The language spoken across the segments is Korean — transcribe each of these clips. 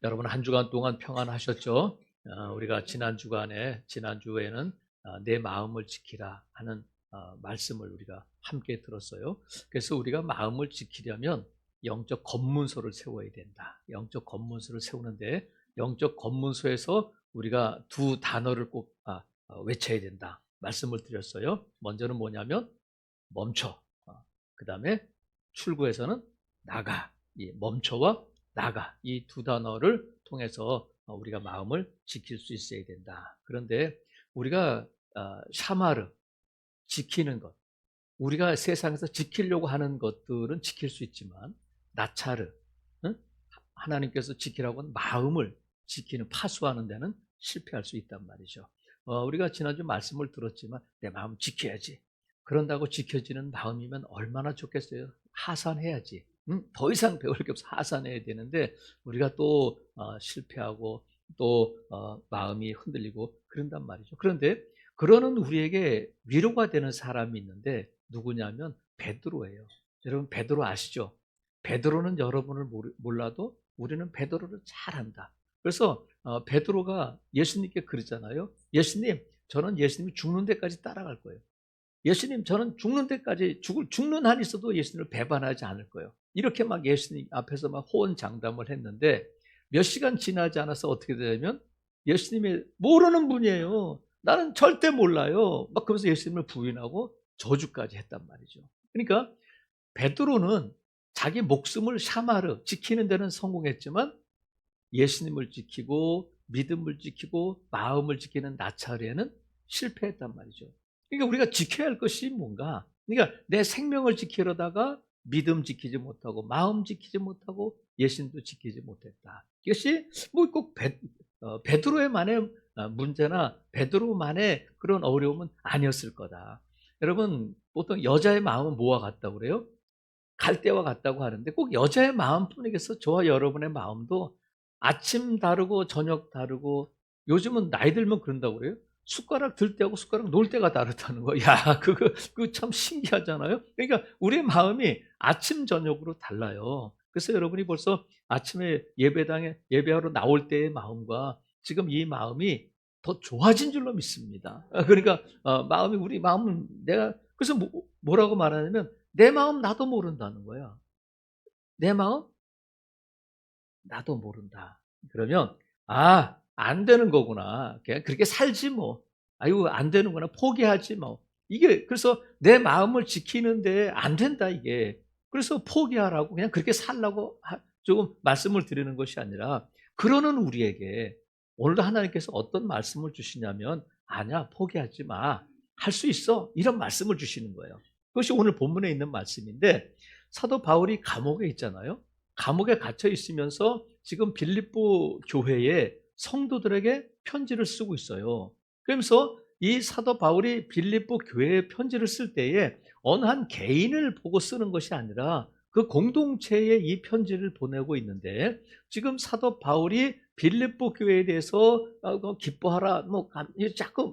여러분 한 주간 동안 평안하셨죠? 우리가 지난주에는 내 마음을 지키라 하는 말씀을 우리가 함께 들었어요. 그래서 우리가 마음을 지키려면 영적 검문소를 세워야 된다. 영적 검문소를 세우는데 영적 검문소에서 우리가 두 단어를 꼭 외쳐야 된다. 말씀을 드렸어요. 먼저는 뭐냐면 멈춰. 그 다음에 출구에서는 나가. 이 멈춰와 나가, 이 두 단어를 통해서 우리가 마음을 지킬 수 있어야 된다. 그런데 우리가 샤마르, 지키는 것, 우리가 세상에서 지키려고 하는 것들은 지킬 수 있지만 나차르, 응? 하나님께서 지키라고 하는 마음을 지키는, 파수하는 데는 실패할 수 있단 말이죠. 우리가 지난주 말씀을 들었지만 내 마음 지켜야지. 그런다고 지켜지는 마음이면 얼마나 좋겠어요. 하산해야지. 더 이상 배울 게 없어. 하산해야 되는데 우리가 또 실패하고 또 마음이 흔들리고 그런단 말이죠. 그런데 그러는 우리에게 위로가 되는 사람이 있는데 누구냐면 베드로예요. 여러분 베드로 아시죠? 베드로는 여러분을 몰라도 우리는 베드로를 잘 안다. 그래서 베드로가 예수님께 그러잖아요. 예수님, 저는 예수님이 죽는 데까지 따라갈 거예요. 예수님, 저는 죽는 데까지 죽는 한 있어도 예수님을 배반하지 않을 거예요. 이렇게 막 예수님 앞에서 막 호언장담을 했는데 몇 시간 지나지 않아서 어떻게 되냐면 예수님이 모르는 분이에요. 나는 절대 몰라요. 막 그러면서 예수님을 부인하고 저주까지 했단 말이죠. 그러니까 베드로는 자기 목숨을 샤마르 지키는 데는 성공했지만 예수님을 지키고 믿음을 지키고 마음을 지키는 나차르에는 실패했단 말이죠. 그러니까 우리가 지켜야 할 것이 뭔가, 그러니까 내 생명을 지키려다가 믿음 지키지 못하고 마음 지키지 못하고 예수님도 지키지 못했다. 이것이 뭐 꼭 베드로의만의 문제나 베드로만의 그런 어려움은 아니었을 거다. 여러분 보통 여자의 마음은 뭐와 같다고 그래요? 갈대와 같다고 하는데 꼭 여자의 마음뿐이겠어? 저와 여러분의 마음도 아침 다르고 저녁 다르고, 요즘은 나이 들면 그런다고 그래요. 숟가락 들 때하고 숟가락 놓을 때가 다르다는 거. 야, 그거 참 신기하잖아요. 그러니까 우리의 마음이 아침 저녁으로 달라요. 그래서 여러분이 벌써 아침에 예배당에 예배하러 나올 때의 마음과 지금 이 마음이 더 좋아진 줄로 믿습니다. 그러니까 마음이, 우리 마음은 내가 그래서 뭐라고 말하냐면 내 마음 나도 모른다는 거야. 내 마음 나도 모른다. 그러면 안 되는 거구나. 그냥 그렇게 살지 뭐. 아이고 안 되는구나. 포기하지 뭐. 이게 그래서 내 마음을 지키는데 안 된다 이게. 그래서 포기하라고, 그냥 그렇게 살라고 조금 말씀을 드리는 것이 아니라, 그러는 우리에게 오늘도 하나님께서 어떤 말씀을 주시냐면 아니야, 포기하지 마. 할 수 있어. 이런 말씀을 주시는 거예요. 그것이 오늘 본문에 있는 말씀인데, 사도 바울이 감옥에 있잖아요. 감옥에 갇혀 있으면서 지금 빌립보 교회에 성도들에게 편지를 쓰고 있어요. 그러면서 이 사도 바울이 빌립보 교회에 편지를 쓸 때에 어느 한 개인을 보고 쓰는 것이 아니라 그 공동체에 이 편지를 보내고 있는데, 지금 사도 바울이 빌립보 교회에 대해서 기뻐하라 자꾸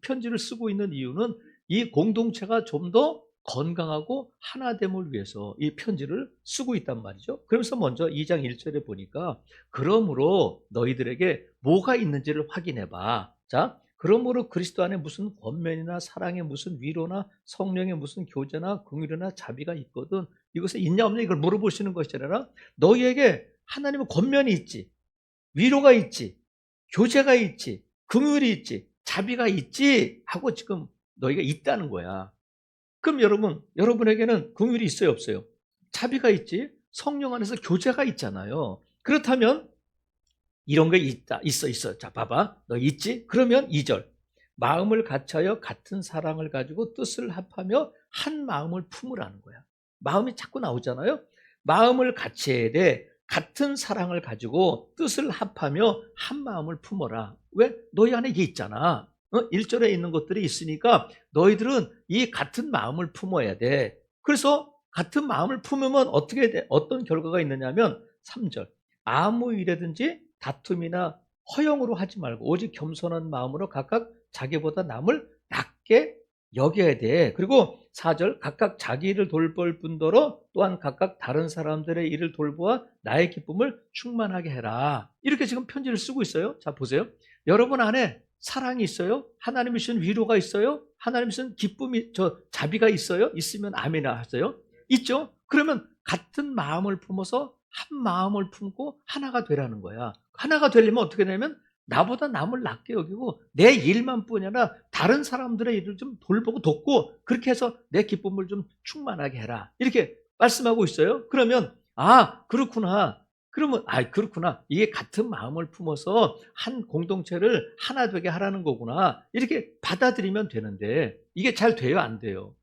편지를 쓰고 있는 이유는 이 공동체가 좀 더 건강하고 하나됨을 위해서 이 편지를 쓰고 있단 말이죠. 그러면서 먼저 2장 1절에 보니까 그러므로 너희들에게 뭐가 있는지를 확인해 봐. 자, 그러므로 그리스도 안에 무슨 권면이나 사랑의 무슨 위로나 성령의 무슨 교제나 긍휼이나 자비가 있거든 이것에 있냐 없냐 이걸 물어보시는 것이 아니라 너희에게 하나님의 권면이 있지, 위로가 있지, 교제가 있지, 긍휼이 있지, 자비가 있지 하고 지금 너희가 있다는 거야. 그럼 여러분에게는 긍휼이 있어요, 없어요? 자비가 있지, 성령 안에서 교제가 있잖아요. 그렇다면 이런 게 있어. 자, 봐봐. 너 있지? 그러면 2절. 마음을 같이하여 같은 사랑을 가지고 뜻을 합하며 한 마음을 품으라는 거야. 마음이 자꾸 나오잖아요. 마음을 같이 해야 돼. 같은 사랑을 가지고 뜻을 합하며 한 마음을 품어라. 왜? 너희 안에 이게 있잖아. 1절에 있는 것들이 있으니까 너희들은 이 같은 마음을 품어야 돼. 그래서 같은 마음을 품으면 어떻게 돼? 어떤 결과가 있느냐면 3절. 아무 일에든지 다툼이나 허영으로 하지 말고 오직 겸손한 마음으로 각각 자기보다 남을 낮게 여겨야 돼. 그리고 4절 각각 자기 일을 돌볼 뿐더러 또한 각각 다른 사람들의 일을 돌보아 나의 기쁨을 충만하게 해라. 이렇게 지금 편지를 쓰고 있어요. 자, 보세요. 여러분 안에 사랑이 있어요? 하나님이 주신 위로가 있어요? 하나님이 주신 기쁨이, 자비가 있어요? 있으면 아멘이나 하세요. 있죠? 그러면 같은 마음을 품어서 한 마음을 품고 하나가 되라는 거야. 하나가 되려면 어떻게 되냐면 나보다 남을 낮게 여기고 내 일만 뿐이 아니라 다른 사람들의 일을 좀 돌보고 돕고 그렇게 해서 내 기쁨을 좀 충만하게 해라. 이렇게 말씀하고 있어요. 그러면 그렇구나. 그러면 그렇구나. 이게 같은 마음을 품어서 한 공동체를 하나 되게 하라는 거구나. 이렇게 받아들이면 되는데 이게 잘 돼요, 안 돼요?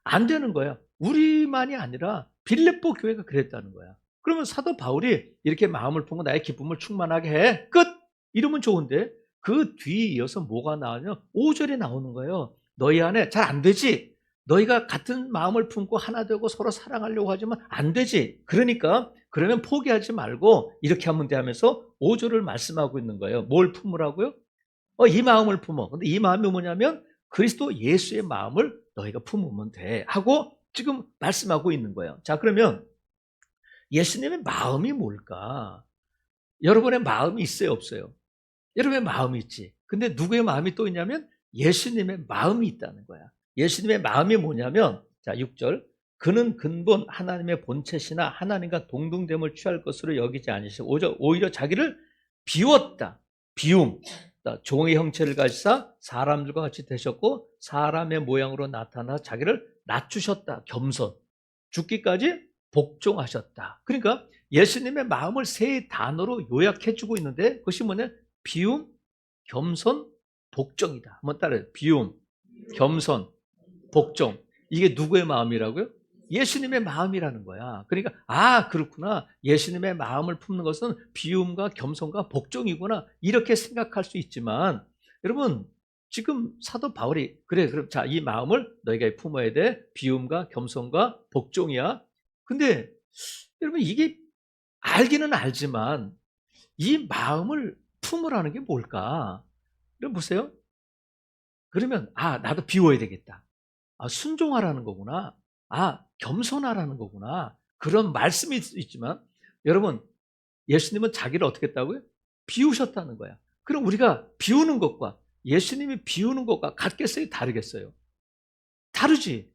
안 되는 거야. 우리만이 아니라 빌립보 교회가 그랬다는 거야. 그러면 사도 바울이 이렇게 마음을 품고 나의 기쁨을 충만하게 해. 끝! 이러면 좋은데 그 뒤에 이어서 뭐가 나오냐? 5절에 나오는 거예요. 너희 안에 잘 안 되지? 너희가 같은 마음을 품고 하나 되고 서로 사랑하려고 하지만 안 되지? 그러면 포기하지 말고 이렇게 하면 돼 하면서 5절을 말씀하고 있는 거예요. 뭘 품으라고요? 이 마음을 품어. 근데 이 마음이 뭐냐면 그리스도 예수의 마음을 너희가 품으면 돼 하고 지금 말씀하고 있는 거예요. 자, 그러면 예수님의 마음이 뭘까? 여러분의 마음이 있어요, 없어요? 여러분의 마음이 있지. 근데 누구의 마음이 또 있냐면 예수님의 마음이 있다는 거야. 예수님의 마음이 뭐냐면, 자, 6절. 그는 근본 하나님의 본체시나 하나님과 동등됨을 취할 것으로 여기지 않으시고 5절. 오히려 자기를 비웠다. 비움. 종의 형체를 가지사 사람들과 같이 되셨고 사람의 모양으로 나타나 자기를 낮추셨다. 겸손. 죽기까지 복종하셨다. 그러니까 예수님의 마음을 세 단어로 요약해주고 있는데 그것이 뭐냐? 비움, 겸손, 복종이다. 한번 따라해요. 비움, 겸손, 복종. 이게 누구의 마음이라고요? 예수님의 마음이라는 거야. 그러니까 그렇구나. 예수님의 마음을 품는 것은 비움과 겸손과 복종이구나. 이렇게 생각할 수 있지만 여러분 지금 사도 바울이 그럼 자, 이 마음을 너희가 품어야 돼. 비움과 겸손과 복종이야. 근데 여러분 이게 알기는 알지만 이 마음을 품으라는 게 뭘까? 여러분 보세요. 그러면 나도 비워야 되겠다. 순종하라는 거구나. 겸손하라는 거구나. 그런 말씀이 있지만 여러분 예수님은 자기를 어떻게 했다고요? 비우셨다는 거야. 그럼 우리가 비우는 것과 예수님이 비우는 것과 같겠어요? 다르겠어요? 다르지.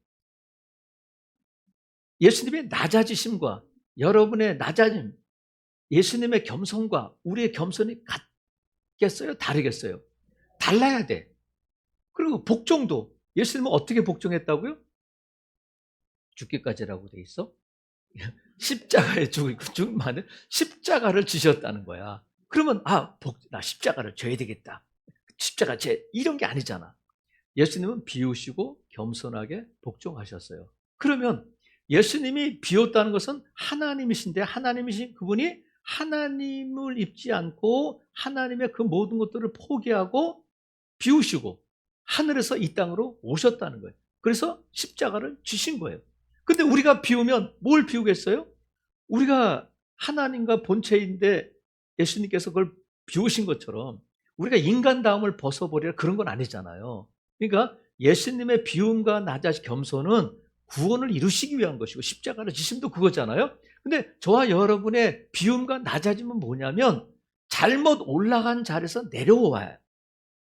예수님의 낮아지심과 여러분의 낮아짐, 예수님의 겸손과 우리의 겸손이 같겠어요? 다르겠어요? 달라야 돼. 그리고 복종도 예수님은 어떻게 복종했다고요? 죽기까지라고 돼 있어? 십자가에 죽으면 십자가를 지셨다는 거야. 그러면 나 십자가를 져야 되겠다. 십자가 이런 게 아니잖아. 예수님은 비우시고 겸손하게 복종하셨어요. 그러면 예수님이 비웠다는 것은 하나님이신데 하나님이신 그분이 하나님을 입지 않고 하나님의 그 모든 것들을 포기하고 비우시고 하늘에서 이 땅으로 오셨다는 거예요. 그래서 십자가를 지신 거예요. 근데 우리가 비우면 뭘 비우겠어요? 우리가 하나님과 본체인데 예수님께서 그걸 비우신 것처럼 우리가 인간다움을 벗어버리라 그런 건 아니잖아요. 그러니까 예수님의 비움과 낮아진 겸손은 구원을 이루시기 위한 것이고 십자가를 지심도 그거잖아요. 근데 저와 여러분의 비움과 낮아짐은 뭐냐면 잘못 올라간 자리에서 내려와야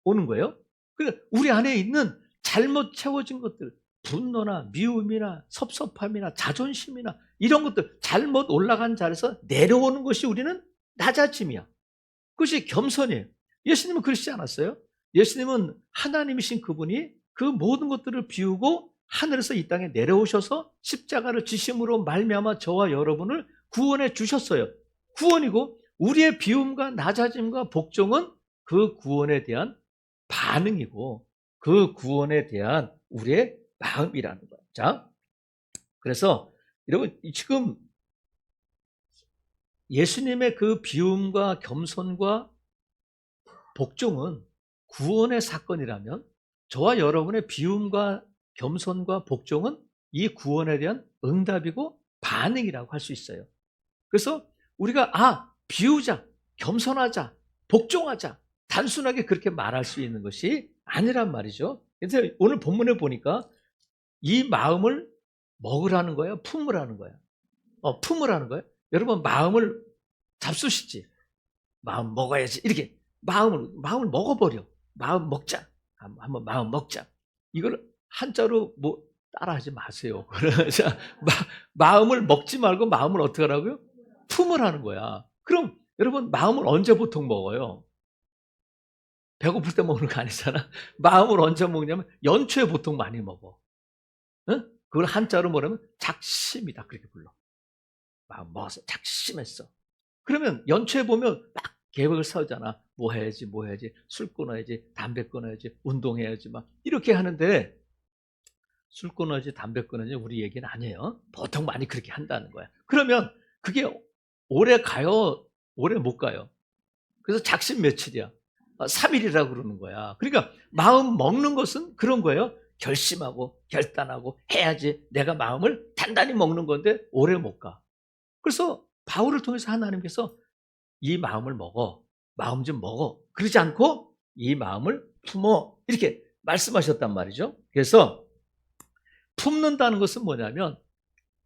오는 거예요. 그러니까 우리 안에 있는 잘못 채워진 것들, 분노나 미움이나 섭섭함이나 자존심이나 이런 것들 잘못 올라간 자리에서 내려오는 것이 우리는 낮아짐이야. 그것이 겸손이에요. 예수님은 그러시지 않았어요? 예수님은 하나님이신 그분이 그 모든 것들을 비우고 하늘에서 이 땅에 내려오셔서 십자가를 지심으로 말미암아 저와 여러분을 구원해 주셨어요. 구원이고 우리의 비움과 낮아짐과 복종은 그 구원에 대한 반응이고 그 구원에 대한 우리의 마음이라는 거예요. 자, 그래서 여러분 지금 예수님의 그 비움과 겸손과 복종은 구원의 사건이라면 저와 여러분의 비움과 겸손과 복종은 이 구원에 대한 응답이고 반응이라고 할 수 있어요. 그래서 우리가 비우자, 겸손하자, 복종하자 단순하게 그렇게 말할 수 있는 것이 아니란 말이죠. 그래서 오늘 본문에 보니까 이 마음을 먹으라는 거예요? 품으라는 거예요? 품으라는 거예요? 여러분, 마음을 잡수시지. 마음 먹어야지. 이렇게 마음을 먹어버려. 마음 먹자. 한번 마음 먹자. 이걸 한자로 뭐 따라하지 마세요. 자, 마음을 먹지 말고 마음을 어떻게 하라고요? 품으라는 거야. 그럼 여러분, 마음을 언제 보통 먹어요? 배고플 때 먹는 거 아니잖아. 마음을 언제 먹냐면 연초에 보통 많이 먹어. 응? 그걸 한자로 뭐냐면 작심이다, 그렇게 불러. 마음 먹어서 작심했어. 그러면 연초에 보면 막 계획을 세우잖아. 뭐 해야지, 술 끊어야지, 담배 끊어야지, 운동해야지, 막 이렇게 하는데, 술 끊어야지, 담배 끊어야지 우리 얘기는 아니에요. 보통 많이 그렇게 한다는 거야. 그러면 그게 오래 가요? 오래 못 가요? 그래서 작심 며칠이야? 3일이라고 그러는 거야. 그러니까 마음 먹는 것은 그런 거예요. 결심하고 결단하고 해야지, 내가 마음을 단단히 먹는 건데 오래 못 가. 그래서 바울을 통해서 하나님께서 이 마음을 먹어, 마음 좀 먹어, 그러지 않고 이 마음을 품어, 이렇게 말씀하셨단 말이죠. 그래서 품는다는 것은 뭐냐면,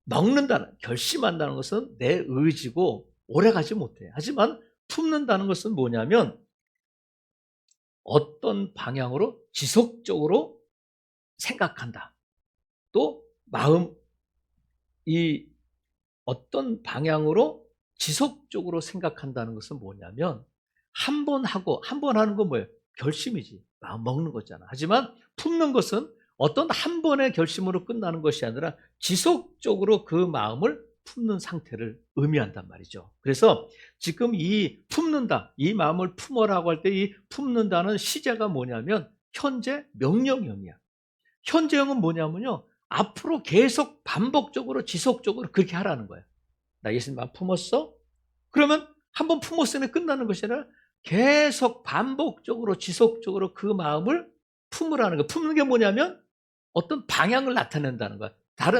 먹는다는, 결심한다는 것은 내 의지고 오래가지 못해. 하지만 품는다는 것은 뭐냐면 어떤 방향으로 지속적으로 생각한다. 또 이 어떤 방향으로 지속적으로 생각한다는 것은 뭐냐면, 한 번 하는 건 뭐예요? 결심이지. 마음 먹는 거잖아. 하지만 품는 것은 어떤 한 번의 결심으로 끝나는 것이 아니라 지속적으로 그 마음을 품는 상태를 의미한단 말이죠. 그래서 지금 이 품는다, 이 마음을 품어라고 할 때 이 품는다는 시제가 뭐냐면 현재 명령형이야. 현재형은 뭐냐면요, 앞으로 계속 반복적으로 지속적으로 그렇게 하라는 거예요. 나 예수님 마음 품었어? 그러면 한번 품었으면 끝나는 것이 아니라 계속 반복적으로 지속적으로 그 마음을 품으라는 거예요. 품는 게 뭐냐면 어떤 방향을 나타낸다는 거야.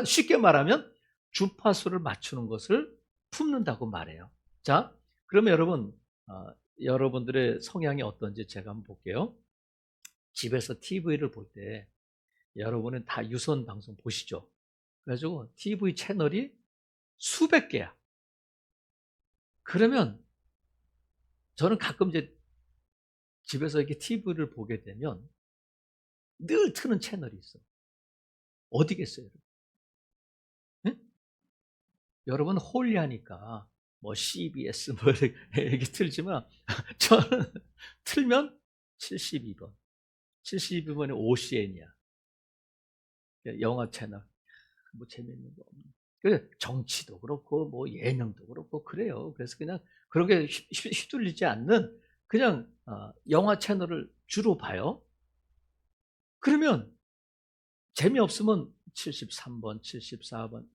쉽게 말하면 주파수를 맞추는 것을 품는다고 말해요. 자, 그러면 여러분, 여러분들의 성향이 어떤지 제가 한번 볼게요. 집에서 TV를 볼 때 여러분은 다 유선 방송 보시죠. 그래가지고 TV 채널이 수백 개야. 그러면 저는 가끔 이제 집에서 이렇게 TV를 보게 되면 늘 트는 채널이 있어. 어디겠어요, 여러분? 응? 여러분 홀리하니까 뭐 CBS 뭐 이렇게 틀지만 저는 틀면 72번. 72번이 OCN이야. 영화 채널. 뭐 재밌는 거 없는. 그래서 정치도 그렇고 뭐 예능도 그렇고 그래요. 그래서 그냥 그렇게 휘둘리지 않는 그냥 영화 채널을 주로 봐요. 그러면 재미없으면 73번, 74번,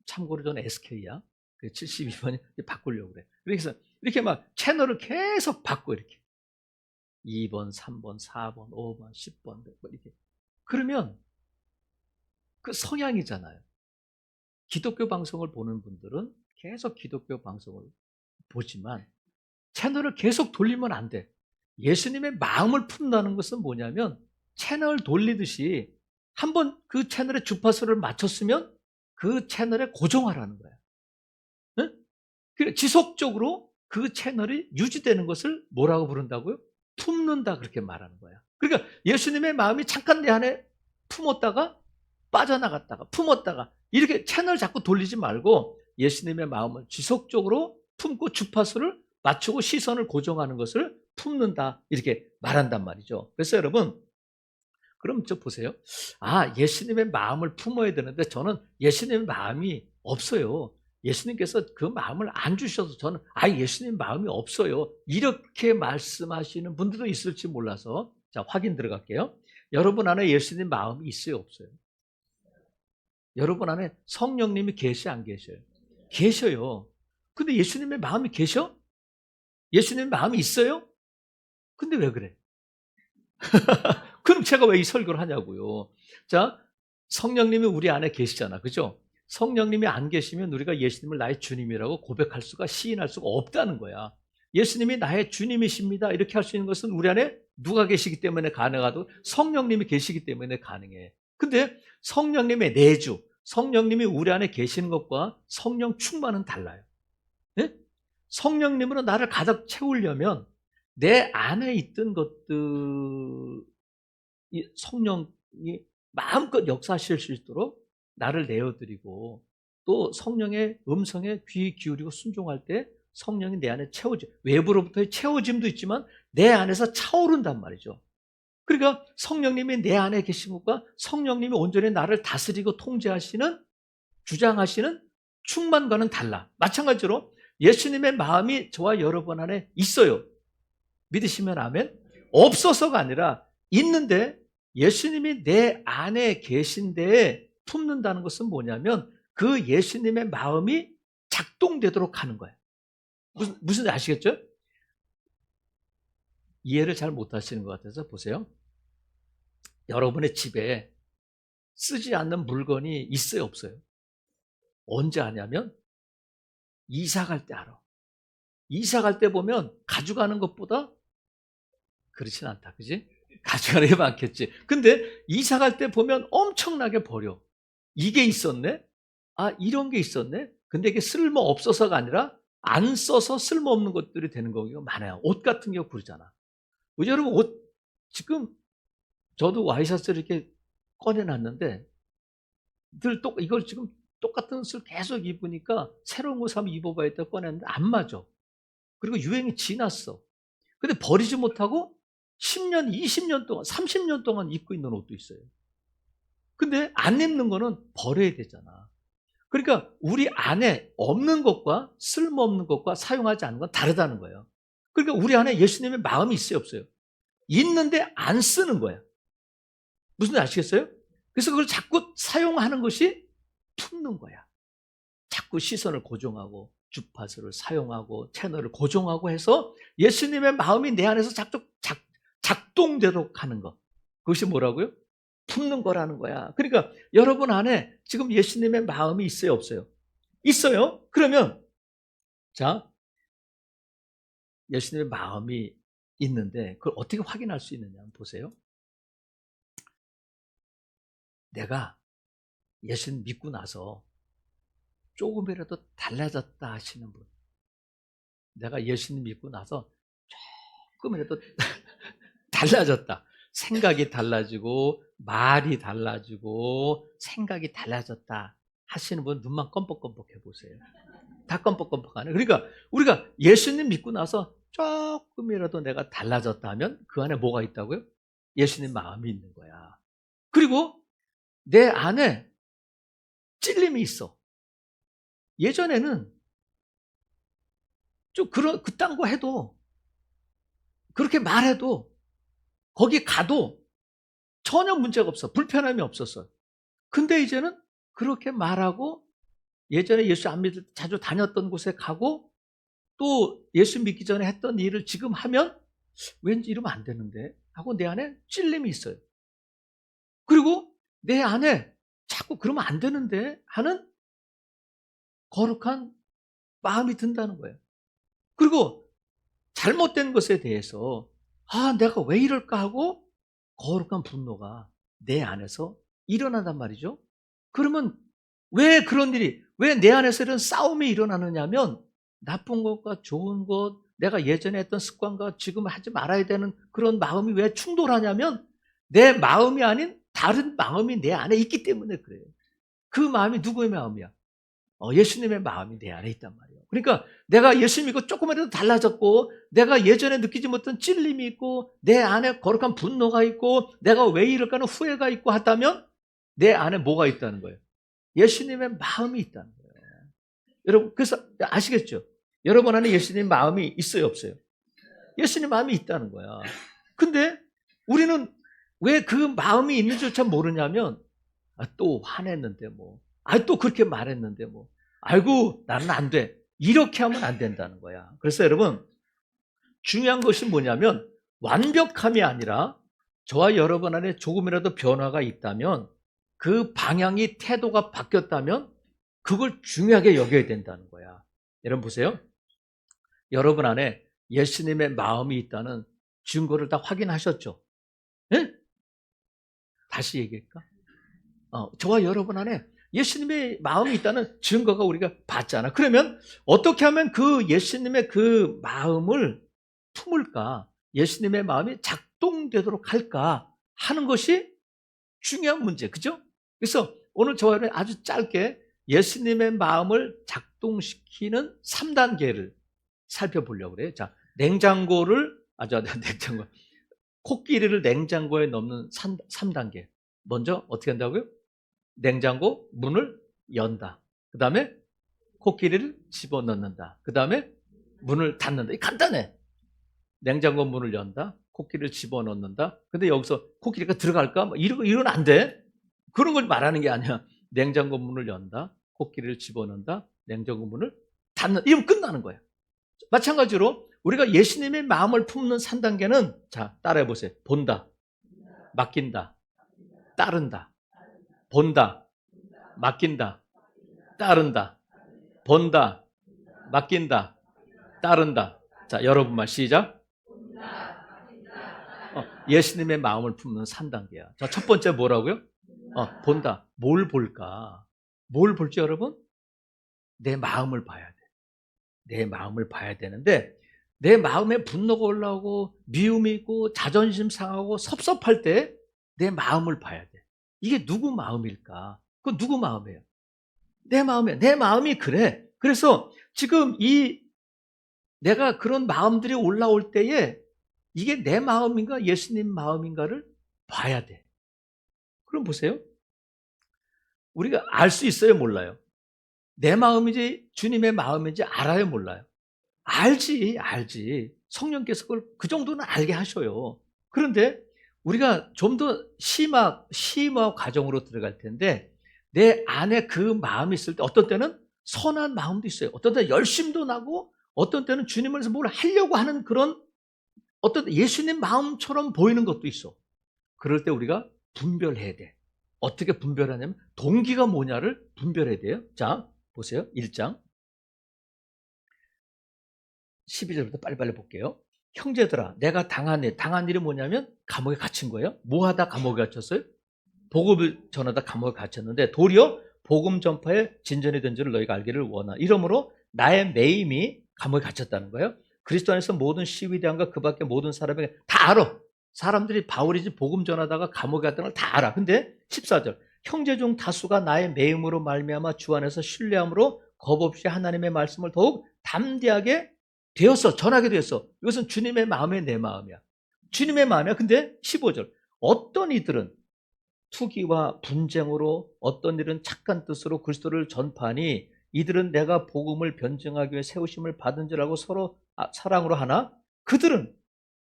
참고로 저는 SK야. 72번이 바꾸려고 그래. 그래서 이렇게 막 채널을 계속 바꿔, 이렇게. 2번, 3번, 4번, 5번, 10번, 이렇게. 그러면 그 성향이잖아요. 기독교 방송을 보는 분들은 계속 기독교 방송을 보지만 채널을 계속 돌리면 안 돼. 예수님의 마음을 푼다는 것은 뭐냐면 채널 돌리듯이 한번 그 채널의 주파수를 맞췄으면 그 채널에 고정하라는 거야. 응? 지속적으로 그 채널이 유지되는 것을 뭐라고 부른다고요? 품는다, 그렇게 말하는 거야. 그러니까 예수님의 마음이 잠깐 내 안에 품었다가 빠져나갔다가 품었다가 이렇게 채널 자꾸 돌리지 말고 예수님의 마음을 지속적으로 품고 주파수를 맞추고 시선을 고정하는 것을 품는다, 이렇게 말한단 말이죠. 그래서 여러분, 그럼 저 보세요. 예수님의 마음을 품어야 되는데 저는 예수님의 마음이 없어요. 예수님께서 그 마음을 안 주셔서 저는 예수님 마음이 없어요, 이렇게 말씀하시는 분들도 있을지 몰라서, 자, 확인 들어갈게요. 여러분 안에 예수님 마음이 있어요, 없어요? 여러분 안에 성령님이 계셔, 안 계셔요? 계셔요. 근데 예수님의 마음이 계셔? 예수님의 마음이 있어요? 근데 왜 그래? 그럼 제가 왜 이 설교를 하냐고요. 자, 성령님이 우리 안에 계시잖아, 그죠? 성령님이 안 계시면 우리가 예수님을 나의 주님이라고 고백할 수가, 시인할 수가 없다는 거야. 예수님이 나의 주님이십니다, 이렇게 할 수 있는 것은 우리 안에 누가 계시기 때문에 가능하고 성령님이 계시기 때문에 가능해. 근데 성령님의 내주, 성령님이 우리 안에 계시는 것과 성령 충만은 달라요. 네? 성령님으로 나를 가득 채우려면 내 안에 있던 것들, 성령이 마음껏 역사하실 수 있도록 나를 내어드리고 또 성령의 음성에 귀 기울이고 순종할 때 성령이 내 안에 채워져. 외부로부터의 채워짐도 있지만 내 안에서 차오른단 말이죠. 그러니까 성령님이 내 안에 계신 것과 성령님이 온전히 나를 다스리고 통제하시는, 주장하시는 충만과는 달라. 마찬가지로 예수님의 마음이 저와 여러분 안에 있어요. 믿으시면 아멘? 없어서가 아니라 있는데 예수님이 내 안에 계신데 품는다는 것은 뭐냐면 그 예수님의 마음이 작동되도록 하는 거예요. 무슨 아시겠죠? 이해를 잘 못하시는 것 같아서 보세요. 여러분의 집에 쓰지 않는 물건이 있어요, 없어요? 언제 아냐면 이사 갈 때 알아. 이사 갈 때 보면 가져가는 것보다 그렇진 않다, 그지? 가져가는 게 많겠지. 근데 이사 갈 때 보면 엄청나게 버려. 이게 있었네? 아, 이런 게 있었네? 근데 이게 쓸모 없어서가 아니라 안 써서 쓸모없는 것들이 되는 경우가 많아요. 옷 같은 경우 그러잖아. 여러분, 옷, 지금 저도 와이셔츠를 이렇게 꺼내놨는데 이걸 지금 똑같은 옷을 계속 입으니까 새로운 옷 한번 입어봐야 돼 꺼냈는데 안 맞아. 그리고 유행이 지났어. 근데 버리지 못하고 10년, 20년 동안, 30년 동안 입고 있는 옷도 있어요. 근데 안 입는 거는 버려야 되잖아. 그러니까 우리 안에 없는 것과 쓸모없는 것과 사용하지 않는 건 다르다는 거예요. 그러니까 우리 안에 예수님의 마음이 있어요, 없어요? 있는데 안 쓰는 거야. 무슨 말 아시겠어요? 그래서 그걸 자꾸 사용하는 것이 품는 거야. 자꾸 시선을 고정하고 주파수를 사용하고 채널을 고정하고 해서 예수님의 마음이 내 안에서 작동되도록 하는 것. 그것이 뭐라고요? 품는 거라는 거야. 그러니까 여러분 안에 지금 예수님의 마음이 있어요, 없어요? 있어요. 그러면 자, 예수님의 마음이 있는데 그걸 어떻게 확인할 수 있느냐 한번 보세요. 내가 예수님 믿고 나서 조금이라도 달라졌다 하시는 분, 내가 예수님 믿고 나서 조금이라도 달라졌다, 생각이 달라지고 말이 달라지고 생각이 달라졌다 하시는 분 눈만 껌뻑껌뻑 해보세요. 다 껌뻑껌뻑하네. 그러니까 우리가 예수님 믿고 나서 조금이라도 내가 달라졌다 하면 그 안에 뭐가 있다고요? 예수님 마음이 있는 거야. 그리고 내 안에 찔림이 있어. 예전에는 좀 그딴 거 해도, 그렇게 말해도, 거기 가도 전혀 문제가 없어. 불편함이 없었어요. 근데 이제는 그렇게 말하고 예전에 예수 안 믿을 때 자주 다녔던 곳에 가고 또 예수 믿기 전에 했던 일을 지금 하면 왠지 이러면 안 되는데 하고 내 안에 찔림이 있어요. 그리고 내 안에 자꾸 그러면 안 되는데 하는 거룩한 마음이 든다는 거예요. 그리고 잘못된 것에 대해서 내가 왜 이럴까 하고 거룩한 분노가 내 안에서 일어난단 말이죠. 그러면 왜 그런 일이, 왜 내 안에서 이런 싸움이 일어나느냐면 나쁜 것과 좋은 것, 내가 예전에 했던 습관과 지금 하지 말아야 되는 그런 마음이 왜 충돌하냐면 내 마음이 아닌 다른 마음이 내 안에 있기 때문에 그래요. 그 마음이 누구의 마음이야? 예수님의 마음이 내 안에 있단 말이에요. 그러니까 내가 예수 믿고 조금이라도 달라졌고 내가 예전에 느끼지 못한 찔림이 있고 내 안에 거룩한 분노가 있고 내가 왜 이럴까 하는 후회가 있고 하다면 내 안에 뭐가 있다는 거예요? 예수님의 마음이 있다는 거예요. 여러분, 그래서 아시겠죠? 여러분 안에 예수님 마음이 있어요, 없어요? 예수님 마음이 있다는 거야. 근데 우리는 왜 그 마음이 있는지조차 모르냐면 또 화냈는데 뭐, 또 그렇게 말했는데 뭐, 아이고 나는 안 돼, 이렇게 하면 안 된다는 거야. 그래서 여러분, 중요한 것이 뭐냐면 완벽함이 아니라 저와 여러분 안에 조금이라도 변화가 있다면, 그 방향이, 태도가 바뀌었다면 그걸 중요하게 여겨야 된다는 거야. 여러분 보세요. 여러분 안에 예수님의 마음이 있다는 증거를 다 확인하셨죠? 네? 다시 얘기할까? 저와 여러분 안에 예수님의 마음이 있다는 증거가 우리가 봤잖아. 그러면 어떻게 하면 그 예수님의 그 마음을 품을까? 예수님의 마음이 작동되도록 할까? 하는 것이 중요한 문제, 그죠? 그래서 오늘 저와 여러분 아주 짧게 예수님의 마음을 작동시키는 3단계를 살펴보려고 그래요. 자, 냉장고, 코끼리를 냉장고에 넣는 3단계. 먼저 어떻게 한다고요? 냉장고 문을 연다. 그 다음에 코끼리를 집어넣는다. 그 다음에 문을 닫는다. 간단해. 냉장고 문을 연다. 코끼리를 집어넣는다. 근데 여기서 코끼리가 들어갈까? 이건 안 돼. 그런 걸 말하는 게 아니야. 냉장고 문을 연다. 코끼리를 집어넣는다. 냉장고 문을 닫는다. 이러면 끝나는 거야. 마찬가지로 우리가 예수님의 마음을 품는 3단계는 자, 따라해 보세요. 본다. 맡긴다. 따른다. 본다. 맡긴다. 따른다. 본다. 맡긴다. 따른다. 자, 여러분만 시작. 예수님의 마음을 품는 3단계야. 자, 첫 번째 뭐라고요? 본다. 뭘 볼까? 뭘 볼지 여러분? 내 마음을 봐야 돼. 내 마음을 봐야 되는데 내 마음에 분노가 올라오고 미움이 있고 자존심 상하고 섭섭할 때 내 마음을 봐야 돼. 이게 누구 마음일까? 그건 누구 마음이에요? 내 마음이에요. 내 마음이 그래. 그래서 지금 내가 그런 마음들이 올라올 때에 이게 내 마음인가 예수님 마음인가를 봐야 돼. 그럼 보세요. 우리가 알 수 있어요? 몰라요? 내 마음인지 주님의 마음인지 알아요? 몰라요? 알지. 성령께서 그걸 그 정도는 알게 하셔요. 그런데 우리가 좀 더 심화 과정으로 들어갈 텐데 내 안에 그 마음이 있을 때 어떤 때는 선한 마음도 있어요. 어떤 때는 열심도 나고 어떤 때는 주님을 위해서 뭘 하려고 하는 그런 어떤 예수님 마음처럼 보이는 것도 있어. 그럴 때 우리가 분별해야 돼. 어떻게 분별하냐면 동기가 뭐냐를 분별해야 돼요. 자, 보세요. 1장 12절부터 빨리빨리 볼게요. 형제들아, 내가 당한 일이 뭐냐면 감옥에 갇힌 거예요. 뭐 하다 감옥에 갇혔어요? 복음을 전하다 감옥에 갇혔는데 도리어 복음 전파에 진전이 된 줄을 너희가 알기를 원하. 이러므로 나의 매임이 감옥에 갇혔다는 거예요. 그리스도 안에서 모든 시위대왕과 그 밖에 모든 사람에게 다 알아. 사람들이 바울이지 복음 전하다가 감옥에 갔다는 걸 다 알아. 근데 14절 형제 중 다수가 나의 매임으로 말미암아 주 안에서 신뢰함으로 겁없이 하나님의 말씀을 더욱 담대하게 전하게 되었어. 이것은 주님의 마음이 내 마음이야. 주님의 마음이야. 근데 15절 어떤 이들은 투기와 분쟁으로 어떤 일은 착한 뜻으로 그리스도를 전파하니 이들은 내가 복음을 변증하기 위해 세우심을 받은 줄 알고 서로 사랑으로 하나 그들은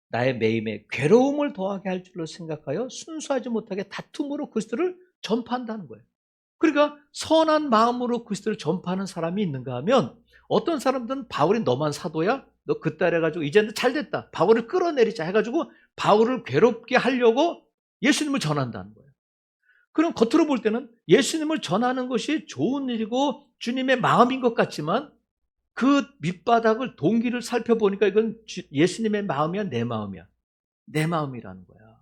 나의 매임에 괴로움을 더하게 할 줄로 생각하여 순수하지 못하게 다툼으로 그리스도를 전파한다는 거예요. 그러니까 선한 마음으로 그리스도를 전파하는 사람이 있는가 하면 어떤 사람들은 바울이 너만 사도야? 너 그따라 해가지고 이제는 잘됐다. 바울을 끌어내리자 해가지고 바울을 괴롭게 하려고 예수님을 전한다는 거예요. 그럼 겉으로 볼 때는 예수님을 전하는 것이 좋은 일이고 주님의 마음인 것 같지만 그 밑바닥을 동기를 살펴보니까 이건 예수님의 마음이야, 내 마음이야? 내 마음이라는 거야.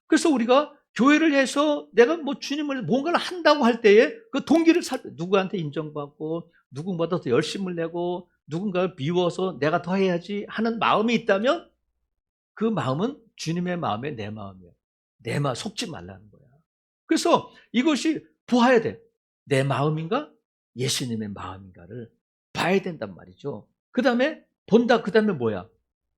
그래서 우리가 교회를 해서 내가 뭐 주님을 뭔가를 한다고 할 때에 그 동기를 누구한테 인정받고 누군가보다 더 열심을 내고 누군가를 미워서 내가 더 해야지 하는 마음이 있다면 그 마음은 주님의 마음에 내 마음이야. 내 마음 속지 말라는 거야. 그래서 이것이 보아야 돼. 내 마음인가? 예수님의 마음인가를 봐야 된단 말이죠. 그 다음에 본다. 그 다음에 뭐야?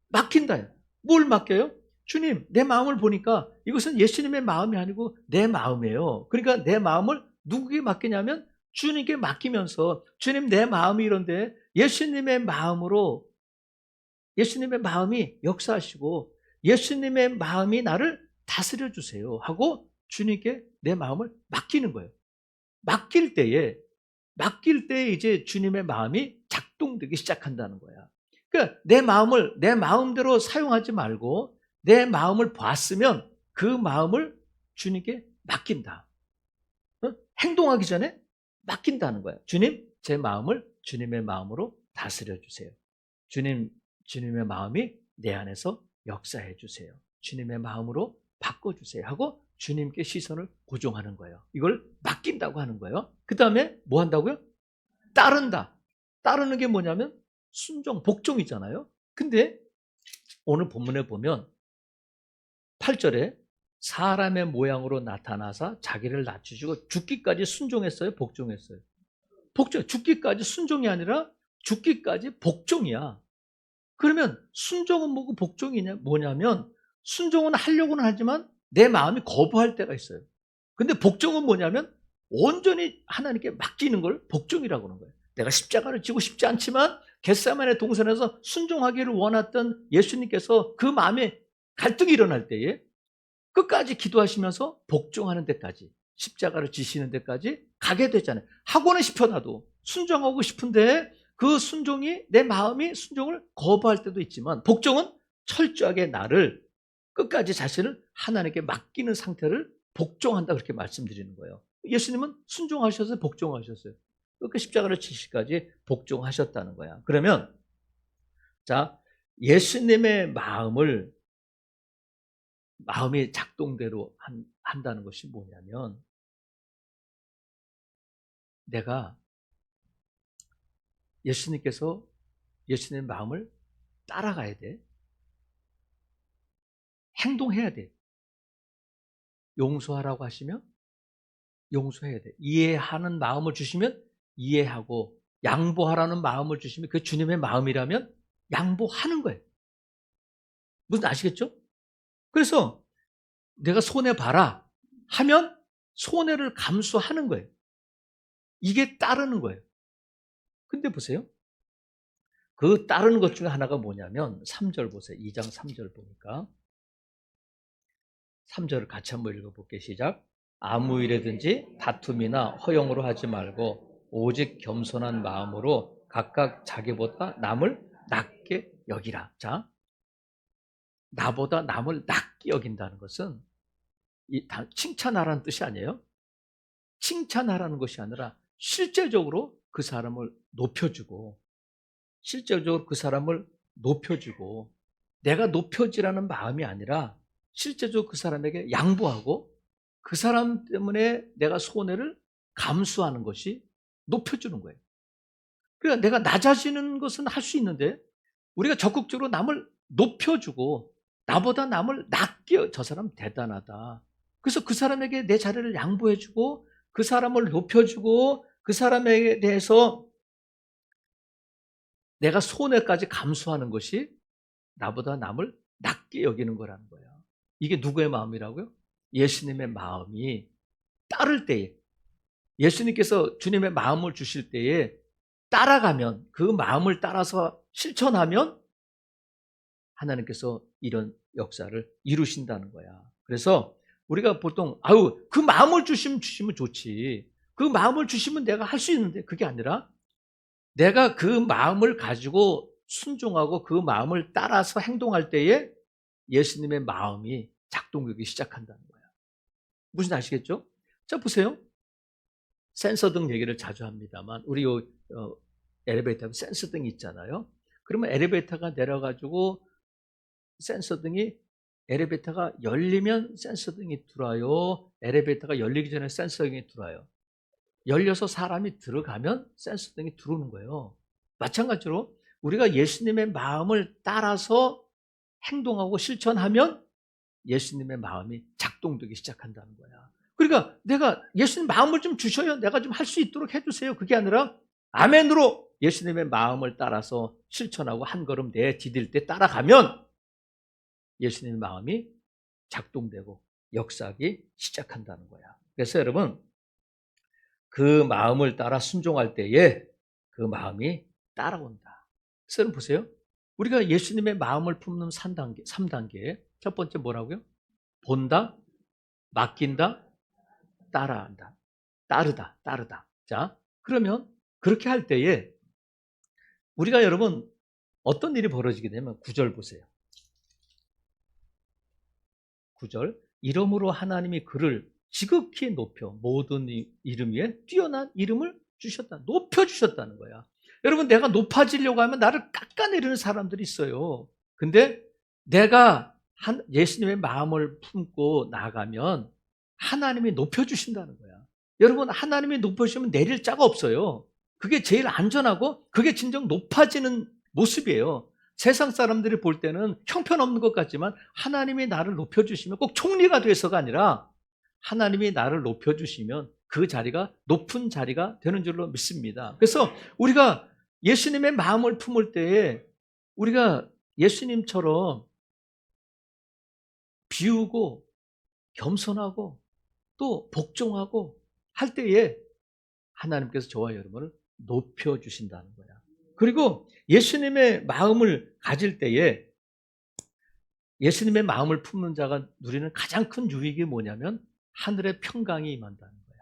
맡긴다. 뭘 맡겨요? 주님, 내 마음을 보니까 이것은 예수님의 마음이 아니고 내 마음이에요. 그러니까 내 마음을 누구에게 맡기냐면 주님께 맡기면서 주님 내 마음이 이런데 예수님의 마음으로 예수님의 마음이 역사하시고 예수님의 마음이 나를 다스려 주세요 하고 주님께 내 마음을 맡기는 거예요. 맡길 때에 이제 주님의 마음이 작동되기 시작한다는 거야. 그러니까 내 마음을 내 마음대로 사용하지 말고 내 마음을 봤으면 그 마음을 주님께 맡긴다. 행동하기 전에 맡긴다는 거야. 주님, 제 마음을 주님의 마음으로 다스려 주세요. 주님의 마음이 내 안에서 역사해 주세요. 주님의 마음으로 바꿔주세요 하고 주님께 시선을 고정하는 거예요. 이걸 맡긴다고 하는 거예요. 그 다음에 뭐 한다고요? 따른다. 따르는 게 뭐냐면 순종, 복종이잖아요. 근데 오늘 본문에 보면 8절에 사람의 모양으로 나타나서 자기를 낮추시고 죽기까지 순종했어요? 복종했어요? 복종. 죽기까지 순종이 아니라 죽기까지 복종이야. 그러면 순종은 뭐고 복종이냐? 뭐냐면 순종은 하려고는 하지만 내 마음이 거부할 때가 있어요. 근데 복종은 뭐냐면 온전히 하나님께 맡기는 걸 복종이라고 하는 거예요. 내가 십자가를 지고 싶지 않지만 겟세마네 동산에서 순종하기를 원했던 예수님께서 그 마음에 갈등이 일어날 때에 끝까지 기도하시면서 복종하는 데까지, 십자가를 지시는 데까지 가게 되잖아요. 하고는 싶어 나도 순종하고 싶은데 그 순종이, 내 마음이 순종을 거부할 때도 있지만 복종은 철저하게 나를 끝까지 자신을 하나님께 맡기는 상태를 복종한다, 그렇게 말씀드리는 거예요. 예수님은 순종하셔서 복종하셨어요. 그 십자가를 지시까지 복종하셨다는 거야. 그러면 자, 예수님의 마음이 작동대로 한다는 것이 뭐냐면, 내가 예수님께서 예수님의 마음을 따라가야 돼. 행동해야 돼. 용서하라고 하시면 용서해야 돼. 이해하는 마음을 주시면 이해하고, 양보하라는 마음을 주시면 그 주님의 마음이라면 양보하는 거예요. 무슨 아시겠죠? 그래서 내가 손해봐라 하면 손해를 감수하는 거예요. 이게 따르는 거예요. 근데 보세요. 그 따르는 것 중에 하나가 뭐냐면 3절 보세요. 2장 3절 보니까 3절을 같이 한번 읽어볼게요. 시작. 아무 일에든지 다툼이나 허용으로 하지 말고 오직 겸손한 마음으로 각각 자기보다 남을 낮게 여기라. 자, 나보다 남을 낮게 여긴다는 것은 칭찬하라는 뜻이 아니에요. 칭찬하라는 것이 아니라 실제적으로 그 사람을 높여주고, 실제적으로 그 사람을 높여주고, 내가 높여지라는 마음이 아니라 실제적으로 그 사람에게 양보하고 그 사람 때문에 내가 손해를 감수하는 것이 높여주는 거예요. 그러니까 내가 낮아지는 것은 할 수 있는데 우리가 적극적으로 남을 높여주고 나보다 남을 낮게, 저 사람 대단하다, 그래서 그 사람에게 내 자리를 양보해주고 그 사람을 높여주고 그 사람에 대해서 내가 손해까지 감수하는 것이 나보다 남을 낮게 여기는 거라는 거예요. 이게 누구의 마음이라고요? 예수님의 마음이 따를 때에, 예수님께서 주님의 마음을 주실 때에 따라가면, 그 마음을 따라서 실천하면 하나님께서 이런 역사를 이루신다는 거야. 그래서 우리가 보통 그 마음을 주시면 좋지, 그 마음을 주시면 내가 할 수 있는데, 그게 아니라 내가 그 마음을 가지고 순종하고 그 마음을 따라서 행동할 때에 예수님의 마음이 작동되기 시작한다는 거야. 무슨 아시겠죠? 자, 보세요. 센서등 얘기를 자주 합니다만 우리 엘리베이터에 센서등이 있잖아요. 그러면 엘리베이터가 내려가지고 센서등이, 엘리베이터가 열리면 센서등이 들어와요. 엘리베이터가 열리기 전에 센서등이 들어와요. 열려서 사람이 들어가면 센서등이 들어오는 거예요. 마찬가지로 우리가 예수님의 마음을 따라서 행동하고 실천하면 예수님의 마음이 작동되기 시작한다는 거야. 그러니까 내가 예수님 마음을 좀 주셔요, 내가 좀 할 수 있도록 해주세요, 그게 아니라 아멘으로 예수님의 마음을 따라서 실천하고 한 걸음 내디딜 때 따라가면 예수님의 마음이 작동되고 역사하기 시작한다는 거야. 그래서 여러분, 그 마음을 따라 순종할 때에 그 마음이 따라온다. 그래서 여러분 보세요. 우리가 예수님의 마음을 품는 3단계. 첫 번째 뭐라고요? 본다, 맡긴다, 따라한다. 따르다. 자, 그러면 그렇게 할 때에 우리가, 여러분, 어떤 일이 벌어지게 되면 9절 보세요. 9절. 이러므로 하나님이 그를 지극히 높여 모든 이름 위에 뛰어난 이름을 주셨다. 높여주셨다는 거야. 여러분, 내가 높아지려고 하면 나를 깎아내리는 사람들이 있어요. 근데 내가 예수님의 마음을 품고 나가면 하나님이 높여주신다는 거야. 여러분, 하나님이 높여주시면 내릴 자가 없어요. 그게 제일 안전하고 그게 진정 높아지는 모습이에요. 세상 사람들이 볼 때는 형편없는 것 같지만 하나님이 나를 높여주시면 꼭 총리가 돼서가 아니라 하나님이 나를 높여주시면 그 자리가 높은 자리가 되는 줄로 믿습니다. 그래서 우리가 예수님의 마음을 품을 때에 우리가 예수님처럼 비우고 겸손하고 또 복종하고 할 때에 하나님께서 저와 여러분을 높여주신다는 거야. 그리고 예수님의 마음을 가질 때에 예수님의 마음을 품는 자가 누리는 가장 큰 유익이 뭐냐면 하늘의 평강이 임한다는 거야.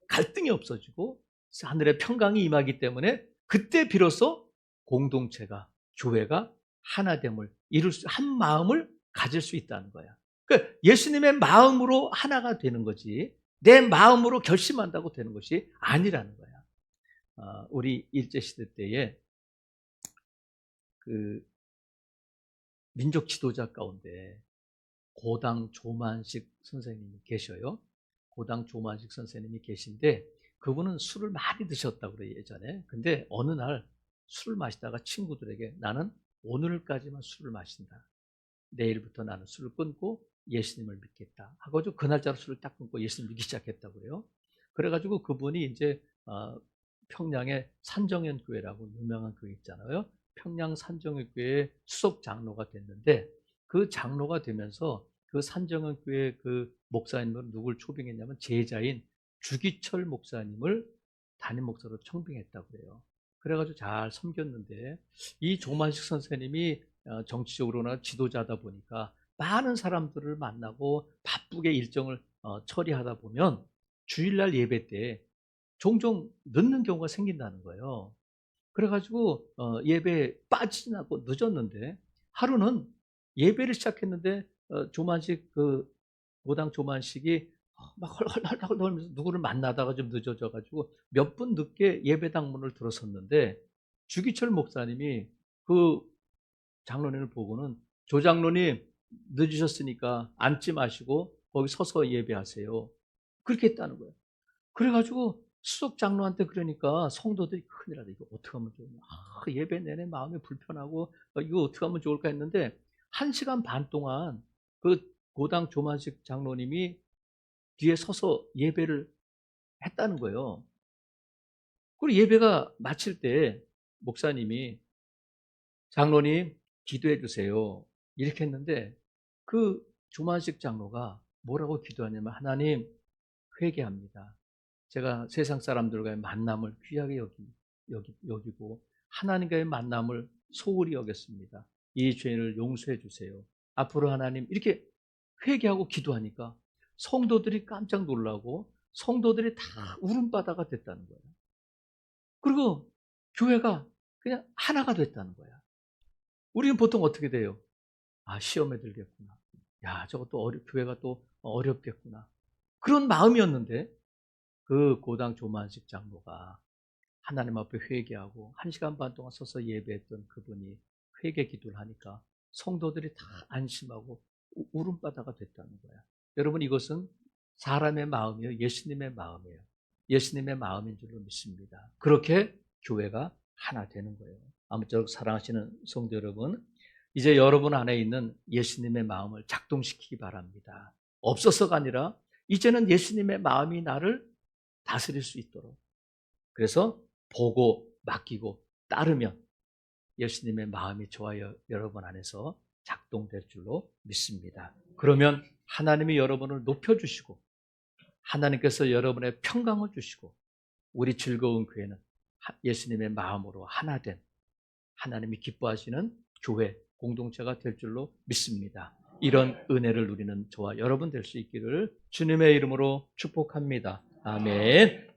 갈등이 없어지고 하늘의 평강이 임하기 때문에 그때 비로소 공동체가, 교회가 하나됨을 이룰 수, 한 마음을 가질 수 있다는 거야. 그러니까 예수님의 마음으로 하나가 되는 거지 내 마음으로 결심한다고 되는 것이 아니라는 거야. 우리 일제시대 때에 그 민족 지도자 가운데 고당 조만식 선생님이 계셔요. 고당 조만식 선생님이 계신데 그분은 술을 많이 드셨다고 그래요, 예전에. 근데 어느 날 술을 마시다가 친구들에게 나는 오늘까지만 술을 마신다. 내일부터 나는 술을 끊고 예수님을 믿겠다. 하고 그 날짜로 술을 딱 끊고 예수님 믿기 시작했다고 그래요. 그래가지고 그분이 이제 평양의 산정현 교회라고 유명한 교회 있잖아요. 평양 산정현 교회의 수석 장로가 됐는데 그 장로가 되면서 그 산정현 교회 그 목사님은 누굴 초빙했냐면 제자인 주기철 목사님을 담임 목사로 청빙했다고 그래요. 그래가지고 잘 섬겼는데 이 조만식 선생님이 정치적으로나 지도자다 보니까 많은 사람들을 만나고 바쁘게 일정을 처리하다 보면 주일날 예배 때 종종 늦는 경우가 생긴다는 거예요. 그래가지고 예배에 빠지고 늦었는데 하루는 예배를 시작했는데 조만식 그 고당 조만식이 막 헐헐헐 하면서 누구를 만나다가 좀 늦어져가지고 몇 분 늦게 예배당 문을 들어섰는데 주기철 목사님이 그 장로님을 보고는 조 장로님 늦으셨으니까 앉지 마시고 거기 서서 예배하세요. 그렇게 했다는 거예요. 그래가지고 수석 장로한테 그러니까 성도들이 큰일 나다. 이거 어떻게 하면 좋으냐. 예배 내내 마음이 불편하고 이거 어떻게 하면 좋을까 했는데 1시간 반 동안 그 고당 조만식 장로님이 뒤에 서서 예배를 했다는 거예요. 그리고 예배가 마칠 때 목사님이 장로님 기도해 주세요. 이렇게 했는데 그 조만식 장로가 뭐라고 기도하냐면 하나님 회개합니다. 제가 세상 사람들과의 만남을 귀하게 여기고 하나님과의 만남을 소홀히 여겼습니다. 이 죄를 용서해 주세요. 앞으로 하나님 이렇게 회개하고 기도하니까 성도들이 깜짝 놀라고 성도들이 다 울음바다가 됐다는 거예요. 그리고 교회가 그냥 하나가 됐다는 거야. 우리는 보통 어떻게 돼요? 시험에 들겠구나. 저것도 교회가 또 어렵겠구나. 그런 마음이었는데 그 고당 조만식 장로가 하나님 앞에 회개하고 1시간 반 동안 서서 예배했던 그분이 회개 기도를 하니까 성도들이 다 안심하고 울음바다가 됐다는 거야. 여러분 이것은 사람의 마음이요 예수님의 마음이에요. 예수님의 마음인 줄로 믿습니다. 그렇게 교회가 하나 되는 거예요. 아무쪼록 사랑하시는 성도 여러분, 이제 여러분 안에 있는 예수님의 마음을 작동시키기 바랍니다. 없어서가 아니라 이제는 예수님의 마음이 나를 다스릴 수 있도록. 그래서 보고 맡기고 따르면 예수님의 마음이 저와 여러분 안에서 작동될 줄로 믿습니다. 그러면 하나님이 여러분을 높여주시고 하나님께서 여러분의 평강을 주시고 우리 즐거운 교회는 예수님의 마음으로 하나 된 하나님이 기뻐하시는 교회 공동체가 될 줄로 믿습니다. 이런 은혜를 누리는 저와 여러분 될 수 있기를 주님의 이름으로 축복합니다. 아멘.